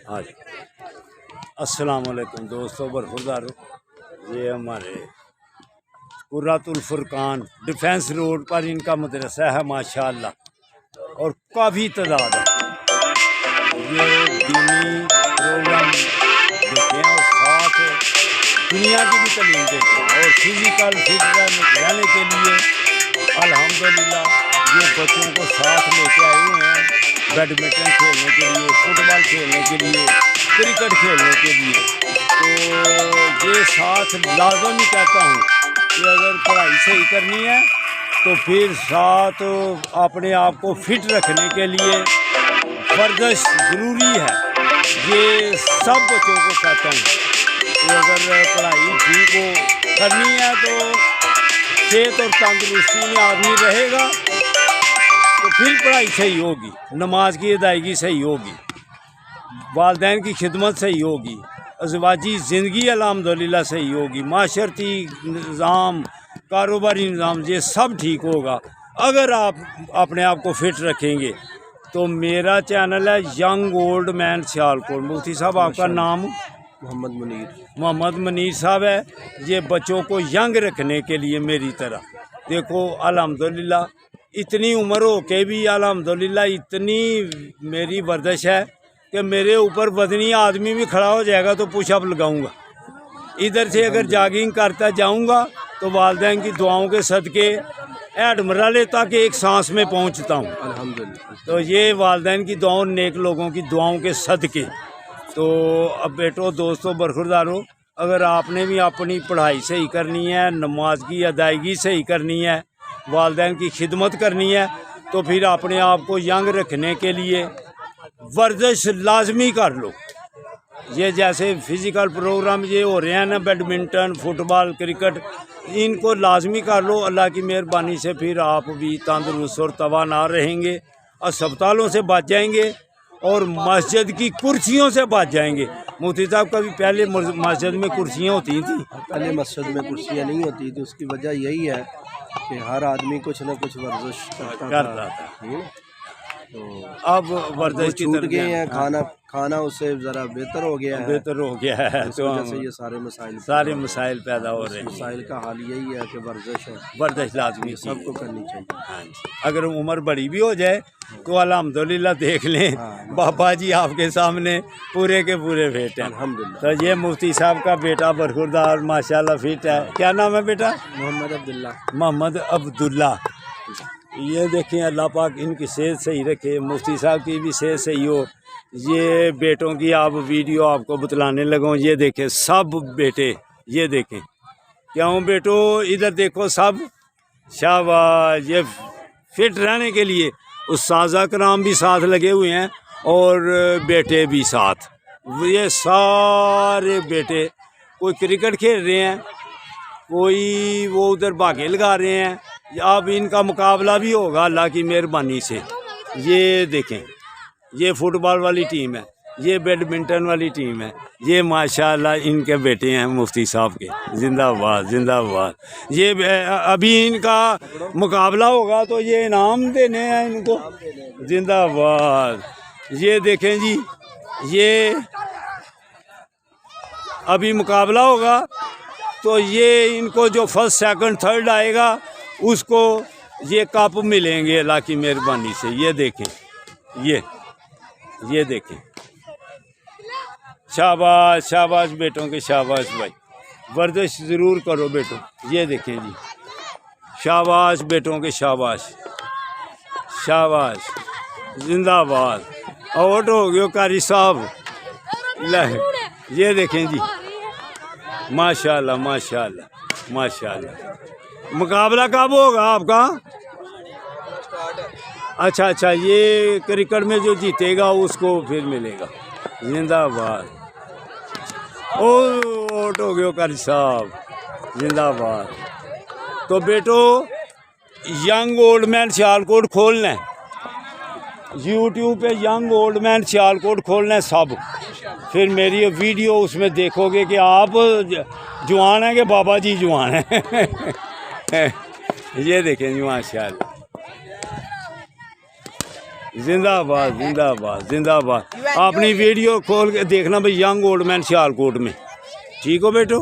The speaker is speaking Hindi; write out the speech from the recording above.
आज अस्सलाम वालेकुम दोस्तों, बरखुरदार। ये हमारे कुर्रातुल फुरकान डिफेंस रोड पर इनका मदरसा है माशाअल्लाह, और काफ़ी तादाद है। ये दीनी प्रोग्राम देते हैं और साथ दुनिया की भी तालीम देते हैं, और फिजिकल फिट रहने के लिए अल्हम्दुलिल्लाह ये बच्चों को साथ लेके आए हुए हैं। बैडमिंटन खेलने के लिए, फुटबॉल खेलने के लिए, क्रिकेट खेलने के लिए। तो ये साथ लाजम ही कहता हूँ कि अगर पढ़ाई सही करनी है तो फिर साथ अपने आप को फिट रखने के लिए वर्जिश ज़रूरी है। ये सब बच्चों को कहता हूँ कि अगर पढ़ाई ठीक हो करनी है तो सेहत और तंदुरुस्ती में आदमी रहेगा तो फिर पढ़ाई सही होगी, नमाज की अदायगी सही होगी, वालिदैन की खिदमत सही होगी, अज़वाजी ज़िंदगी अल्हम्दुलिल्लाह सही होगी, माशरती निज़ाम, कारोबारी निज़ाम, ये सब ठीक होगा अगर आप अपने आप को फिट रखेंगे। तो मेरा चैनल है यंग ओल्ड मैन सियालकोट। मुफ्ती साहब आपका नाम? मोहम्मद मुनीर साहब है। ये बच्चों को यंग रखने के लिए मेरी तरह देखो अल्हम्दुलिल्लाह इतनी उम्र हो के भी अल्हम्दुलिल्लाह इतनी मेरी वर्जिश है कि मेरे ऊपर वजनी आदमी भी खड़ा हो जाएगा तो पुशअप लगाऊंगा। इधर से अगर जॉगिंग करता जाऊंगा तो वालिदैन की दुआओं के सदके एडमरले तक एक सांस में पहुंचता हूं अल्हम्दुलिल्लाह। तो ये वालिदैन की दुआओं, नेक लोगों की दुआओं के सदके। तो अब बेटो दोस्तों बरखुरदारो, अगर आपने भी अपनी पढ़ाई सही करनी है, नमाज की अदायगी सही करनी है, वालिदैन की खिदमत करनी है, तो फिर अपने आप को यंग रखने के लिए वर्जिश लाजमी कर लो। ये जैसे फिज़िकल प्रोग्राम ये हो रहे हैं ना, बैडमिंटन, फुटबॉल, क्रिकेट, इनको लाजमी कर लो। अल्लाह की मेहरबानी से फिर आप भी तंदुरुस्त और तवाना रहेंगे, अस्पतालों से बच जाएंगे और मस्जिद की कुर्सियों से बच जाएंगे। मुफ्ती साहब कभी पहले मस्जिद में कुर्सियाँ होती थी? पहले मस्जिद में कुर्सियाँ नहीं होती थी। उसकी वजह यही है कि हर आदमी कुछ न कुछ वर्जिश करता था। तो अब वर्जिश की छूट गए हैं, खाना उससे ज़रा बेहतर हो गया है, तो वजह से ये सारे मसाइल पैदा हो रहे हैं। मसाइल का हाल यही है कि वर्जिश लाजमी सबको करनी चाहिए। हाँ, अगर उम्र बड़ी भी हो जाए तो अल्हम्दुलिल्लाह देख लें, बाबा जी आपके सामने पूरे के पूरे फिट हैं अल्हम्दुलिल्लाह। तो ये मुफ्ती साहब का बेटा बरखुरदार माशाल्लाह फिट है। क्या नाम है बेटा? मोहम्मद अब्दुल्ला। ये देखें, अल्लाह पाक इनकी सेहत सही रखे, मुफ्ती साहब की भी सेहत सही हो। ये बेटों की आप वीडियो आपको बतलाने लगूँ। ये देखें सब बेटे, ये देखें, क्यों बेटो इधर देखो सब, शाबाश। ये फिट रहने के लिए उस्ताज़ा कराम भी साथ लगे हुए हैं और बेटे भी साथ। ये सारे बेटे, कोई क्रिकेट खेल रहे हैं, कोई वो उधर भागे लगा रहे हैं। अब इनका मुकाबला भी होगा अल्लाह की मेहरबानी से। ये देखें, ये फुटबॉल वाली टीम है, ये बैडमिंटन वाली टीम है। ये माशाल्लाह इनके बेटे हैं मुफ्ती साहब के। जिंदाबाद जिंदाबाद। ये अभी इनका मुकाबला होगा तो ये इनाम देने हैं इनको। जिंदाबाद। ये देखें जी, ये अभी मुकाबला होगा तो ये इनको जो फर्स्ट सेकंड थर्ड आएगा उसको ये कप मिलेंगे अल्लाह की मेहरबानी से। ये देखें, ये देखें, शाबाश शाबाश बेटों के, शाबाश भाई, वर्जिश ज़रूर करो बेटों। ये देखें जी, शाबाश बेटों के, शाबाश शाबाश, जिंदाबाद। आउट हो गयो कारी साहब। ये देखें जी, माशाल्लाह माशाल्लाह माशाल्लाह। मुकाबला कब होगा आपका? अच्छा, ये क्रिकेट में जो जीतेगा उसको फिर मिलेगा। जिंदाबाद। आउट हो गयो कारी साहब। जिंदाबाद। तो बेटो यंग ओल्ड मैन सियालकोट खोलना है, यूट्यूब पे यंग ओल्ड मैन सियालकोट खोलना है सब। फिर मेरी वीडियो उसमें देखोगे कि आप जवान हैं कि बाबा जी जवान हैं। ये देखें जी माशाल्लाह। जिंदाबाद जिंदाबाद जिंदाबाद। अपनी वीडियो खोल के देखना भाई, यंग ओल्ड मैन सियालकोट में। ठीक हो बेटो।